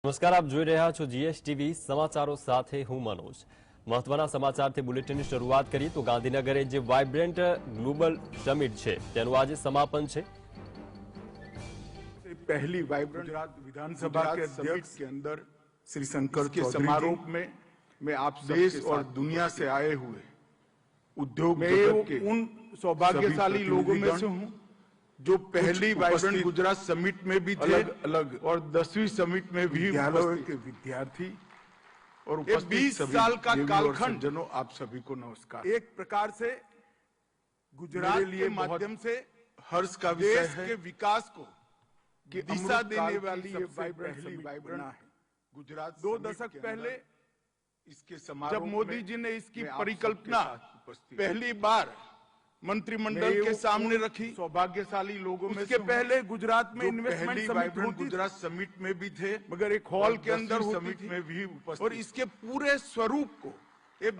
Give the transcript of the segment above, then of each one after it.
નમસ્કાર, આપ જોઈ રહ્યા છો જીએસટીવી સમાચારો સાથે હું મનોજ। મહત્વના સમાચારથી બુલેટિનની શરૂઆત કરીએ તો ગાંધીનગરે જે વાઇબ્રન્ટ ગ્લોબલ સમિટ છે તેનું આજે સમાપન છે। पहली वाइब्रेंट गुजरात विधानसभा के अध्यक्ष के अंदर श्री शंकर के समारोह में मैं आप देश और दुनिया से आए हुए उद्योग जगत के उन सौभाग्यशाली लोगों में से हूं जो पहली वाइब्रेंट गुजरात समिट में भी थे अलग और 10वीं समिट में भी विद्यालयों के विद्यार्थी और 20 साल का कालखंड। जनों, आप सभी को नमस्कार। एक प्रकार से गुजरात के माध्यम से हर्ष का विषय है के विकास को दिशा देने वाली ये वाइब्रेंट है। गुजरात 2 दशक पहले इसके समारोह जब मोदी जी ने इसकी परिकल्पना पहली बार मंत्रिमंडल के सामने रखी, सौभाग्यशाली लोगों में से पहले गुजरात में इन्वेस्टमेंट समिट गुजरात समिट में भी थे, मगर एक हॉल के अंदर समिट में भी उपस्थित और इसके पूरे स्वरूप को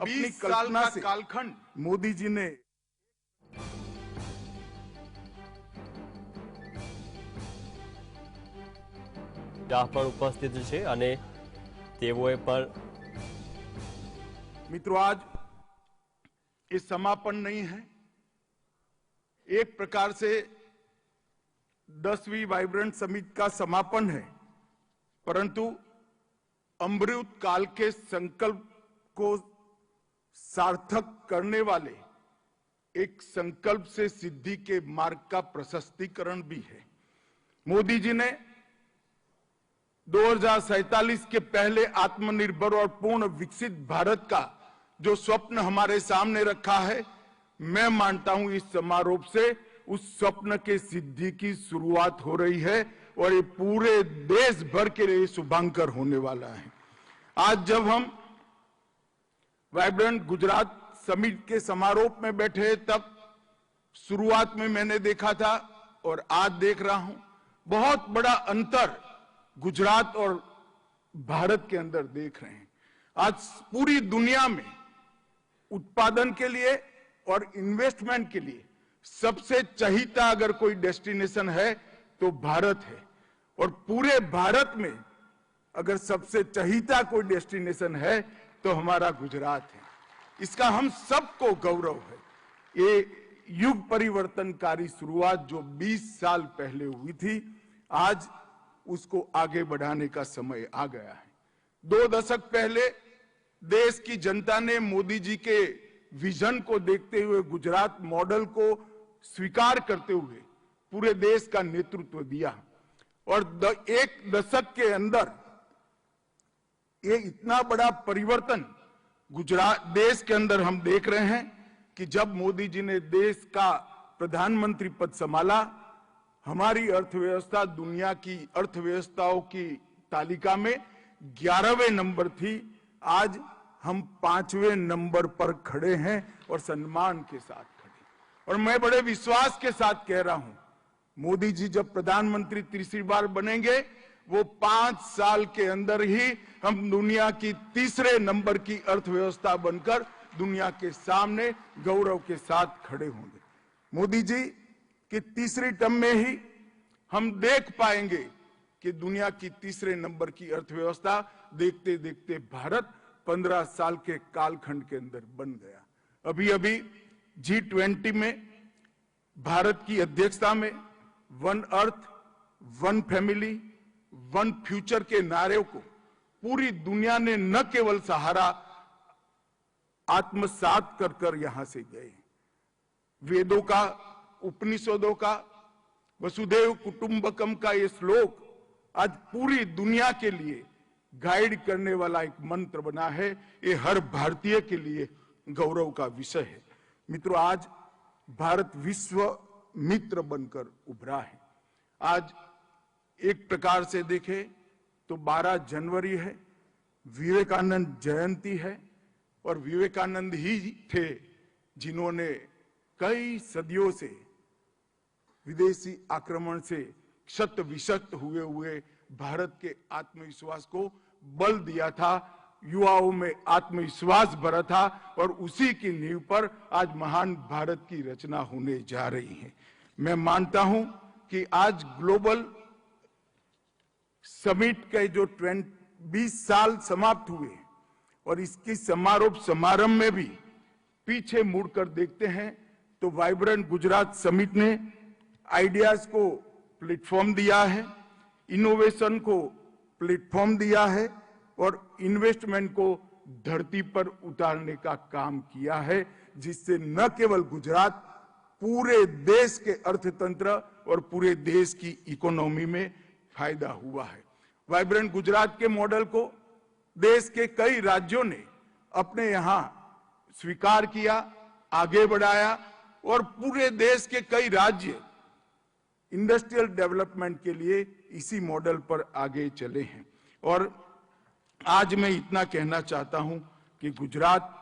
20 साल का कालखंड मोदी जी ने પણ ઉપસ્થિત છે અને તેઓએ પણ मित्रों, आज ये समापन नहीं है, एक प्रकार से 10वीं वाइब्रेंट समिट का समापन है, परंतु अमृत काल के संकल्प को सार्थक करने वाले एक संकल्प से सिद्धि के मार्ग का प्रशस्तीकरण भी है। मोदी जी ने 2047 के पहले आत्मनिर्भर और पूर्ण विकसित भारत का जो स्वप्न हमारे सामने रखा है, मैं मानता हूं इस समारोह से उस स्वप्न के सिद्धि की शुरुआत हो रही है और ये पूरे देश भर के लिए शुभांकर होने वाला है। आज जब हम वाइब्रेंट गुजरात समिट के समारोह में बैठे तब शुरुआत में मैंने देखा था और आज देख रहा हूं, बहुत बड़ा अंतर गुजरात और भारत के अंदर देख रहे हैं। आज पूरी दुनिया में उत्पादन के लिए और इन्वेस्टमेंट के लिए सबसे चहीता अगर कोई डेस्टिनेशन है तो भारत है, और पूरे भारत में अगर सबसे चहीता कोई डेस्टिनेशन है तो हमारा गुजरात है। इसका हम सबको गौरव है। ये युग परिवर्तनकारी शुरुआत जो 20 साल पहले हुई थी, आज उसको आगे बढ़ाने का समय आ गया है। 2 दशक पहले देश की जनता ने मोदी जी के विजन को देखते हुए गुजरात मॉडल को स्वीकार करते हुए पूरे देश का नेतृत्व दिया, और एक दशक के अंदर ये इतना बड़ा परिवर्तन गुजरात देश के अंदर हम देख रहे हैं कि जब मोदी जी ने देश का प्रधानमंत्री पद संभाला, हमारी अर्थव्यवस्था दुनिया की अर्थव्यवस्थाओं की तालिका में 11वें नंबर थी। आज हम 5वें नंबर पर खड़े हैं और सम्मान के साथ खड़े। और मैं बड़े विश्वास के साथ कह रहा हूं, मोदी जी जब प्रधानमंत्री तीसरी बार बनेंगे, वो 5 साल के अंदर ही हम दुनिया की 3रे नंबर की अर्थव्यवस्था बनकर दुनिया के सामने गौरव के साथ खड़े होंगे। मोदी जी कि 3री टर्म में ही हम देख पाएंगे कि दुनिया की 3रे नंबर की अर्थव्यवस्था देखते देखते भारत 15 साल के कालखंड के अंदर बन गया। अभी अभी G20 में भारत की अध्यक्षता में one earth, one family, one future के नारे को पूरी दुनिया ने न केवल सहारा आत्मसात कर यहां से गए। वेदों का, उपनिषदों का, वसुधैव कुटुंबकम का ये श्लोक आज पूरी दुनिया के लिए गाइड करने वाला एक मंत्र बना है। ये हर भारतीय के लिए गौरव का विषय है। मित्रों, आज भारत विश्व मित्र बनकर उभरा है। आज एक प्रकार से देखें तो 12 जनवरी है, विवेकानंद जयंती है, और विवेकानंद ही थे जिन्होंने कई सदियों से विदेशी आक्रमण से क्षत विक्षत हुए भारत के आत्मविश्वास को बल दिया था, युवाओं में आत्मविश्वास भरा था, और उसी की नींव पर आज महान भारत की रचना होने जा रही है। मैं मानता हूं कि आज ग्लोबल समिट के जो 20 साल समाप्त हुए और इसकी समारोह समारंभ में भी पीछे मुड़कर देखते हैं तो वाइब्रेंट गुजरात समिट ने आइडियाज को प्लेटफॉर्म दिया है, इनोवेशन को प्लेटफॉर्म दिया है और इन्वेस्टमेंट को धरती पर उतारने का काम किया है, जिससे न केवल गुजरात पूरे देश के अर्थतंत्र और पूरे देश की इकोनॉमी में फायदा हुआ है। वाइब्रेंट गुजरात के मॉडल को देश के कई राज्यों ने अपने यहां स्वीकार किया, आगे बढ़ाया और पूरे देश के कई राज्य इंडस्ट्रियल डेवलपमेंट के लिए इसी मॉडल पर आगे चले हैं। और आज मैं इतना कहना चाहता हूं कि गुजरात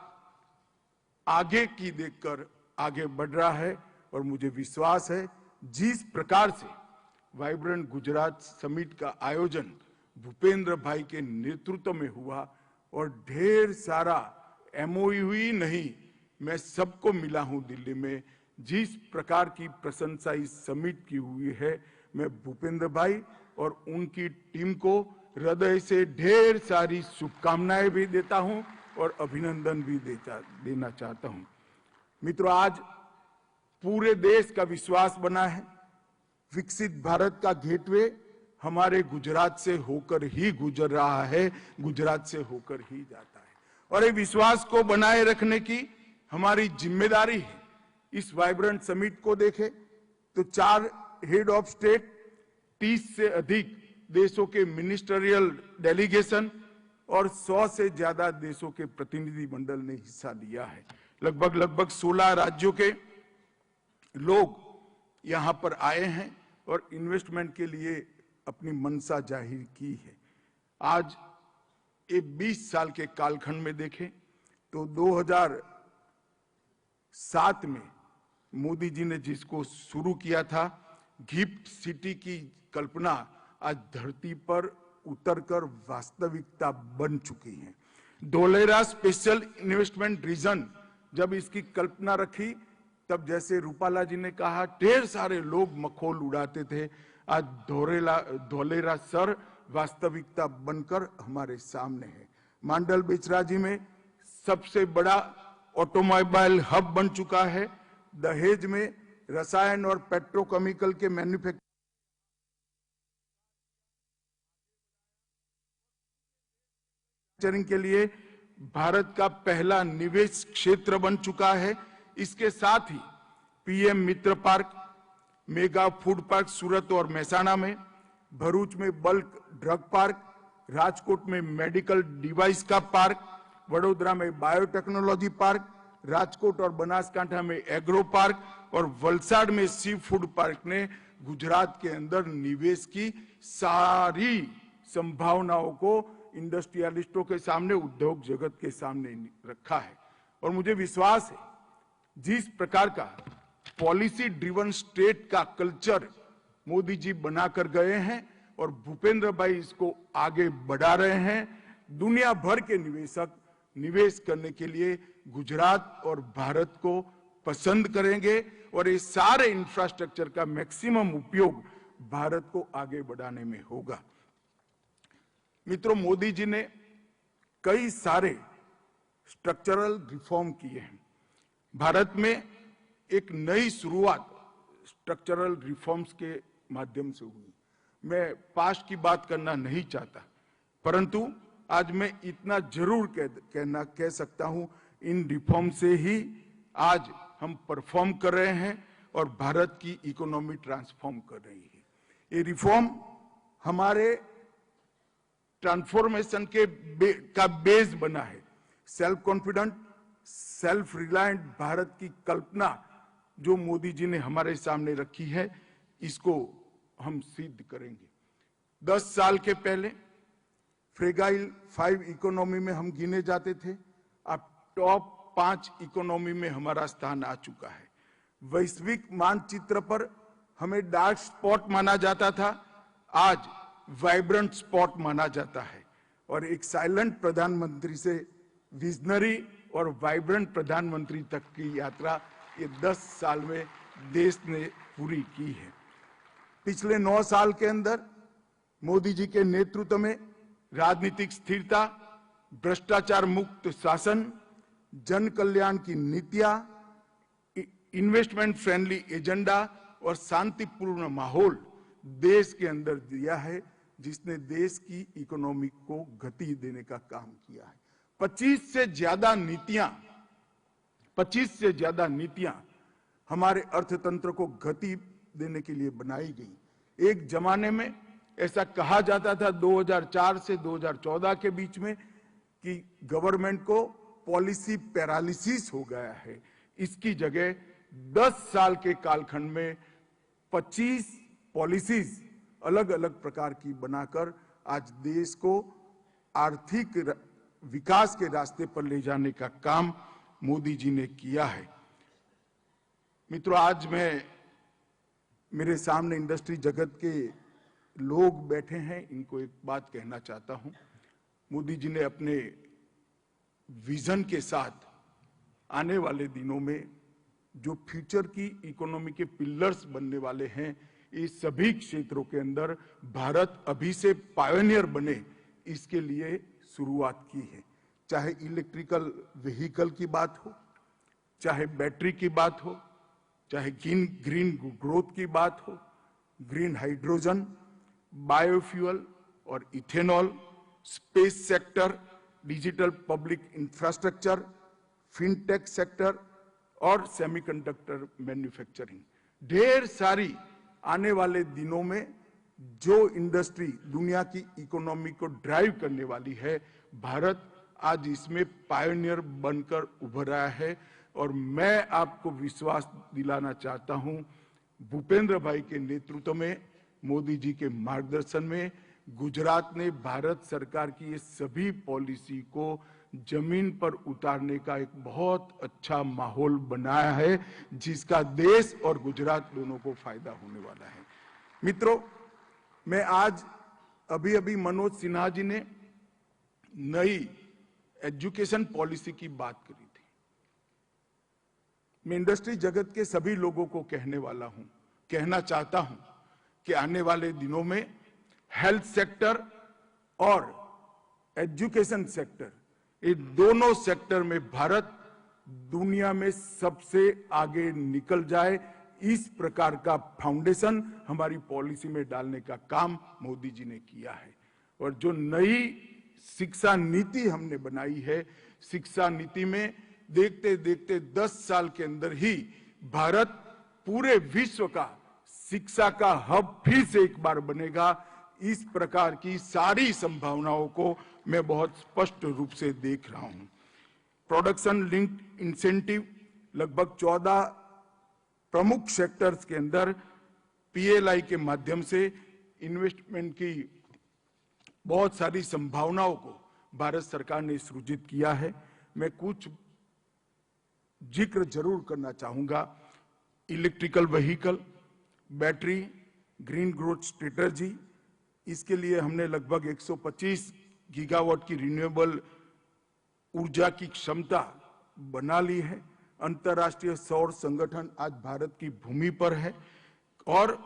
आगे की देखकर आगे बढ़ रहा है और मुझे विश्वास है जिस प्रकार से वाइब्रेंट गुजरात समिट का आयोजन भूपेंद्र भाई के नेतृत्व में हुआ और ढेर सारा एमओयू ही नहीं, मैं सबको मिला हूं दिल्ली में, जिस प्रकार की प्रशंसा इस समिट की हुई है, मैं भूपेंद्र भाई और उनकी टीम को हृदय से ढेर सारी शुभकामनाएं भी देता हूं और अभिनंदन भी देना चाहता हूं। मित्रों, आज पूरे देश का विश्वास बना है विकसित भारत का गेटवे हमारे गुजरात से होकर ही गुजर रहा है, गुजरात से होकर ही जाता है और ये विश्वास को बनाए रखने की हमारी जिम्मेदारी है। इस वाइब्रेंट समिट को देखें तो 4 हेड ऑफ स्टेट, 30 से अधिक देशों के मिनिस्टरियल डेलीगेशन और 100 से ज्यादा देशों के प्रतिनिधि मंडल ने हिस्सा लिया है। लगभग 16 राज्यों के लोग यहां पर आए हैं और इन्वेस्टमेंट के लिए अपनी मंशा जाहिर की है। आज ये 20 साल के कालखंड में देखें तो 2007 में मोदी जी ने जिसको शुरू किया था, गिफ्ट सिटी की कल्पना आज धरती पर उतरकर वास्तविकता बन चुकी है। धोलेरा स्पेशल इन्वेस्टमेंट रीजन जब इसकी कल्पना रखी तब जैसे रूपाला जी ने कहा ढेर सारे लोग मखौल उड़ाते थे, आज धोलेरा सर वास्तविकता बनकर हमारे सामने है। मांडल बेचराजी में सबसे बड़ा ऑटोमोबाइल हब बन चुका है। दहेज में रसायन और पेट्रोकेमिकल के मैन्युफैक्चरिंग के लिए भारत का पहला निवेश क्षेत्र बन चुका है। इसके साथ ही पीएम मित्र पार्क, मेगा फूड पार्क सूरत और महसाणा में, भरूच में बल्क ड्रग पार्क, राजकोट में मेडिकल डिवाइस का पार्क, वडोदरा में बायोटेक्नोलॉजी पार्क, राजकोट और बनासकांठा में एग्रो पार्क और वलसाड में सी फूड पार्क ने गुजरात के अंदर निवेश की सारी संभावनाओं को इंडस्ट्रियलिस्टों के सामने, उद्योग जगत के सामने रखा है। और मुझे विश्वास है जिस प्रकार का पॉलिसी ड्रिवन स्टेट का कल्चर मोदी जी बनाकर गए हैं और भूपेंद्र भाई इसको आगे बढ़ा रहे हैं, दुनिया भर के निवेशक निवेश करने के लिए गुजरात और भारत को पसंद करेंगे और ये सारे इंफ्रास्ट्रक्चर का मैक्सिमम उपयोग भारत को आगे बढ़ाने में होगा। मित्रों, मोदी जी ने कई सारे स्ट्रक्चरल रिफॉर्म किए हैं। भारत में एक नई शुरुआत स्ट्रक्चरल रिफॉर्म्स के माध्यम से हुई। मैं पास्ट की बात करना नहीं चाहता, परंतु आज मैं इतना जरूर कह सकता हूं, इन रिफॉर्म से ही आज हम परफॉर्म कर रहे हैं और भारत की इकोनॉमी ट्रांसफॉर्म कर रही है। ये रिफॉर्म हमारे ट्रांसफॉर्मेशन का बेस बना है। Self confident, self reliant Bharat की कल्पना जो मोदी जी ने हमारे सामने रखी है, इसको हम सिद्ध करेंगे। 10 साल के पहले फ्रेगाइल 5 इकोनॉमी में हम गिने जाते थे, अब टॉप 5 इकोनॉमी में हमारा स्थान आ चुका है। वैश्विक मानचित्र पर हमें डार्क स्पॉट माना जाता था, आज वाइब्रेंट स्पॉट माना जाता है। और एक साइलेंट प्रधानमंत्री से विजनरी और वाइब्रेंट प्रधानमंत्री तक की यात्रा ये 10 साल में देश ने पूरी की है। पिछले 9 साल के अंदर मोदी जी के नेतृत्व में राजनीतिक स्थिरता, भ्रष्टाचार मुक्त शासन, जन कल्याण की नीतियां, इन्वेस्टमेंट फ्रेंडली एजेंडा और शांतिपूर्ण माहौल देश के अंदर दिया है, जिसने देश की इकोनॉमी को गति देने का काम किया है। 25 से ज्यादा नीतियां हमारे अर्थतंत्र को गति देने के लिए बनाई गई। एक जमाने में ऐसा कहा जाता था 2004 से 2014 के बीच में कि गवर्नमेंट को पॉलिसी पैरालिसिस हो गया है। इसकी जगह 10 साल के कालखंड में 25 पॉलिसीज अलग अलग प्रकार की बनाकर आज देश को आर्थिक विकास के रास्ते पर ले जाने का काम मोदी जी ने किया है। मित्रों, आज मेरे सामने इंडस्ट्री जगत के लोग बैठे हैं, इनको एक बात कहना चाहता हूं। मोदी जी ने अपने विजन के साथ आने वाले दिनों में जो फ्यूचर की इकोनॉमी के पिलर्स बनने वाले हैं, इस सभी क्षेत्रों के अंदर भारत अभी से पायोनियर बने, इसके लिए शुरुआत की है। चाहे इलेक्ट्रिकल व्हीकल की बात हो, चाहे बैटरी की बात हो, चाहे ग्रीन ग्रोथ की बात हो, ग्रीन हाइड्रोजन, बायोफ्यूल और ethanol, space sector, digital public infrastructure, fintech sector और सेमीकंडक्टर मैन्युफैक्चरिंग। ढेर सारी आने वाले दिनों में जो इंडस्ट्री दुनिया की इकोनॉमी को ड्राइव करने वाली है, भारत आज इसमें पायोनियर बनकर उभर रहा है। और मैं आपको विश्वास दिलाना चाहता हूं, भूपेंद्र भाई के नेतृत्व में, मोदी जी के मार्गदर्शन में गुजरात ने भारत सरकार की ये सभी पॉलिसी को जमीन पर उतारने का एक बहुत अच्छा माहौल बनाया है, जिसका देश और गुजरात दोनों को फायदा होने वाला है। मित्रों, मैं आज अभी मनोज सिन्हा जी ने नई एजुकेशन पॉलिसी की बात करी थी। मैं इंडस्ट्री जगत के सभी लोगों को कहना चाहता हूं कि आने वाले दिनों में हेल्थ सेक्टर और एजुकेशन सेक्टर, ये दोनों सेक्टर में भारत दुनिया में सबसे आगे निकल जाए, इस प्रकार का फाउंडेशन हमारी पॉलिसी में डालने का काम मोदी जी ने किया है। और जो नई शिक्षा नीति हमने बनाई है, शिक्षा नीति में देखते देखते 10 साल के अंदर ही भारत पूरे विश्व का शिक्षा का हब फिर से एक बार बनेगा। इस प्रकार की सारी संभावनाओं को मैं बहुत स्पष्ट रूप से देख रहा हूं। प्रोडक्शन लिंक्ड इंसेंटिव लगभग 14 प्रमुख सेक्टर्स के अंदर पीएलआई के माध्यम से इन्वेस्टमेंट की बहुत सारी संभावनाओं को भारत सरकार ने सृजित किया है। मैं कुछ जिक्र जरूर करना चाहूंगा। Electrical vehicle, battery, green growth strategy, इसके लिए हमने लगभग 125 गीगावाट की रिन्यूएबल ऊर्जा की क्षमता बना ली है। अंतर्राष्ट्रीय सौर संगठन आज भारत की भूमि पर है और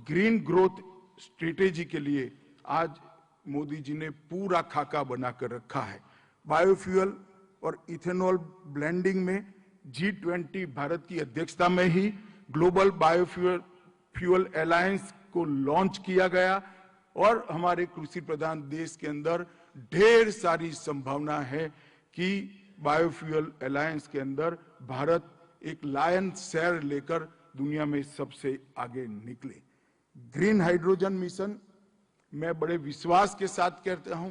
ग्रीन ग्रोथ स्ट्रेटेजी के लिए आज मोदी जी ने पूरा खाका बनाकर रखा है। बायोफ्यूल और इथेनॉल ब्लेंडिंग में G20 भारत की अध्यक्षता में ही ग्लोबल बायोफ्यूल अलायंस को लॉन्च किया गया और हमारे कृषि प्रधान देश के अंदर ढेर सारी संभावना है कि बायोफ्यूल अलायंस के अंदर भारत एक लायन शेयर लेकर दुनिया में सबसे आगे निकले। ग्रीन हाइड्रोजन मिशन, मैं बड़े विश्वास के साथ कहता हूं,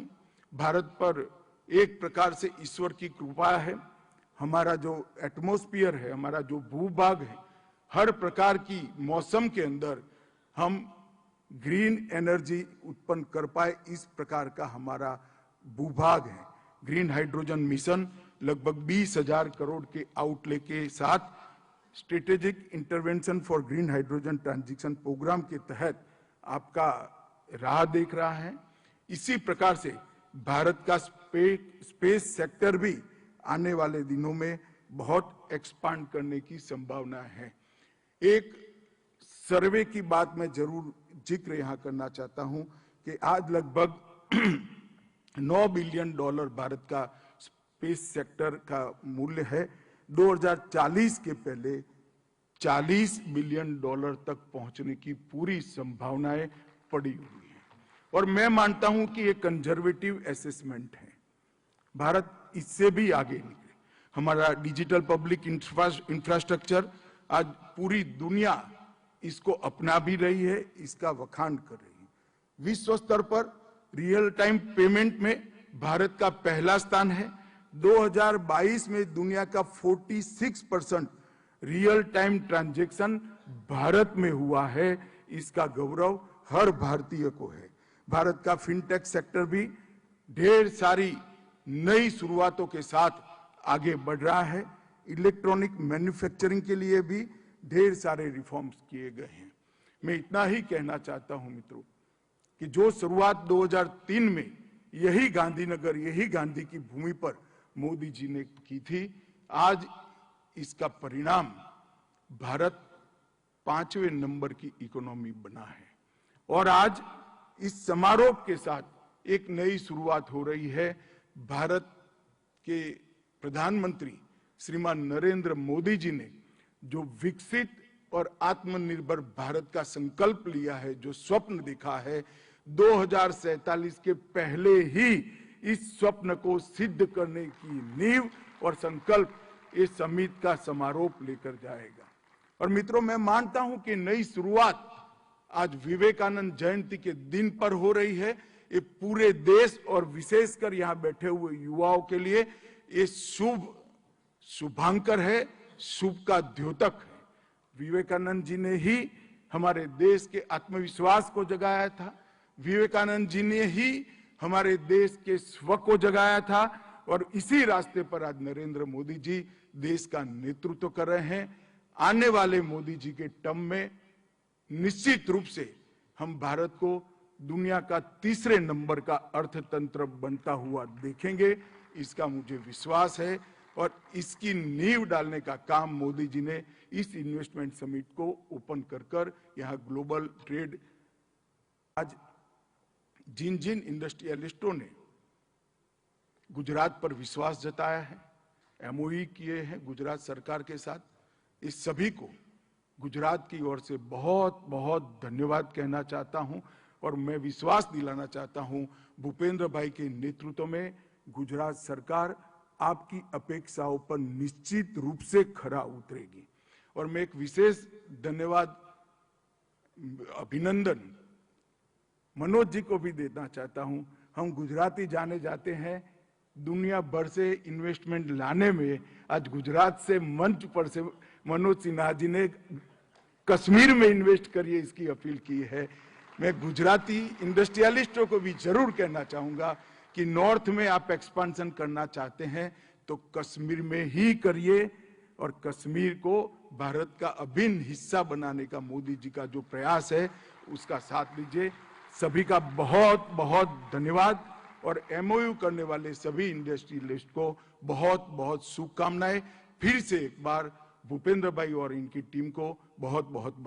भारत पर एक प्रकार से ईश्वर की कृपा है। हमारा जो एटमॉस्फेयर है, हमारा जो भूभाग है, हर प्रकार की मौसम के अंदर हम ग्रीन एनर्जी उत्पन्न कर पाए, इस प्रकार का हमारा भूभाग है। ग्रीन हाइड्रोजन मिशन लगभग 20,000 करोड़ के आउटले के साथ strategic intervention for green hydrogen transition programme के तहत आपका राह देख रहा है। इसी प्रकार से भारत का स्पेस सेक्टर भी आने वाले दिनों में बहुत एक्सपांड करने की संभावना है। एक सर्वे की बात मैं जरूर जिक्र यहां करना चाहता हूं कि आज लगभग 9 बिलियन डॉलर भारत का स्पेस सेक्टर का मूल्य है। 2040 के पहले 40 बिलियन डॉलर तक पहुंचने की पूरी संभावनाएं पड़ी हुई हैं। और मैं मानता हूं कि ये कंजर्वेटिव असेसमेंट है। भारत इससे भी आगे निकले। हमारा डिजिटल पब्लिक इंफ्रास्ट्रक्चर आज पूरी दुनिया इसको अपना भी रही है, इसका वखाण कर रही है। विश्व स्तर पर रियल टाइम पेमेंट में भारत का पहला स्थान है। 2022 में दुनिया का 46% रियल टाइम ट्रांजैक्शन भारत में हुआ है। इसका गौरव हर भारतीय को है। भारत का फिनटेक सेक्टर भी ढेर सारी नई शुरुआतों के साथ आगे बढ़ रहा है। इलेक्ट्रॉनिक मैन्युफैक्चरिंग के लिए भी ढेर सारे रिफॉर्म्स किए गए हैं। मैं इतना ही कहना चाहता हूं मित्रों कि जो शुरुआत 2003 में यही गांधीनगर, यही गांधी की भूमि पर मोदी जी ने की थी, आज इसका परिणाम भारत 5वें नंबर की इकोनॉमी बना है। और आज इस समारोह के साथ एक नई शुरुआत हो रही है। भारत के प्रधानमंत्री श्रीमान नरेंद्र मोदी जी ने जो विकसित और आत्मनिर्भर भारत का संकल्प लिया है, जो स्वप्न देखा है, 2047 के पहले ही इस स्वप्न को सिद्ध करने की नींव और संकल्प इस समिट का समारोह लेकर जाएगा। और मित्रों, मैं मानता हूं कि नई शुरुआत आज विवेकानंद जयंती के दिन पर हो रही है। ये पूरे देश और विशेषकर यहां बैठे हुए युवाओं के लिए ये शुभांकर है, शुभ का द्योतक है। विवेकानंद जी ने ही हमारे देश के आत्मविश्वास को जगाया था। विवेकानंद जी ने ही हमारे देश के स्व को जगाया था। और इसी रास्ते पर आज नरेंद्र मोदी जी देश का नेतृत्व कर रहे हैं। आने वाले मोदी जी के टर्म में निश्चित रूप से हम भारत को दुनिया का 3रे नंबर का अर्थतंत्र बनता हुआ देखेंगे, इसका मुझे विश्वास है। और इसकी नींव डालने का काम मोदी जी ने इस इन्वेस्टमेंट समिट को ओपन कर यहां ग्लोबल ट्रेड, आज जिन जिन इंडस्ट्रियलिस्टों ने गुजरात पर विश्वास जताया है, एमओयू किए हैं गुजरात सरकार के साथ, इस सभी को गुजरात की ओर से बहुत बहुत धन्यवाद कहना चाहता हूं। और मैं विश्वास दिलाना चाहता हूं, भूपेंद्र भाई के नेतृत्व में गुजरात सरकार आपकी अपेक्षाओं पर निश्चित रूप से खरा उतरेगी। और मैं एक विशेष धन्यवाद, अभिनंदन मनोज जी को भी देना चाहता हूं। हम गुजराती जाने जाते हैं दुनिया भर से इन्वेस्टमेंट लाने में। आज गुजरात से मंच पर से मनोज सिन्हा जी ने कश्मीर में इन्वेस्ट करिए इसकी अपील की है। मैं गुजराती इंडस्ट्रियलिस्टों को भी जरूर कहना चाहूंगा कि नॉर्थ में आप एक्सपांशन करना चाहते हैं तो कश्मीर में ही करिए। और कश्मीर को भारत का अभिन्न हिस्सा बनाने का मोदी जी का जो प्रयास है उसका साथ लीजिए। सभी का बहुत बहुत धन्यवाद। और एमओयू करने वाले सभी इंडस्ट्रियलिस्ट को बहुत बहुत शुभकामनाएं। फिर से एक बार भूपेंद्र भाई और इनकी टीम को बहुत बहुत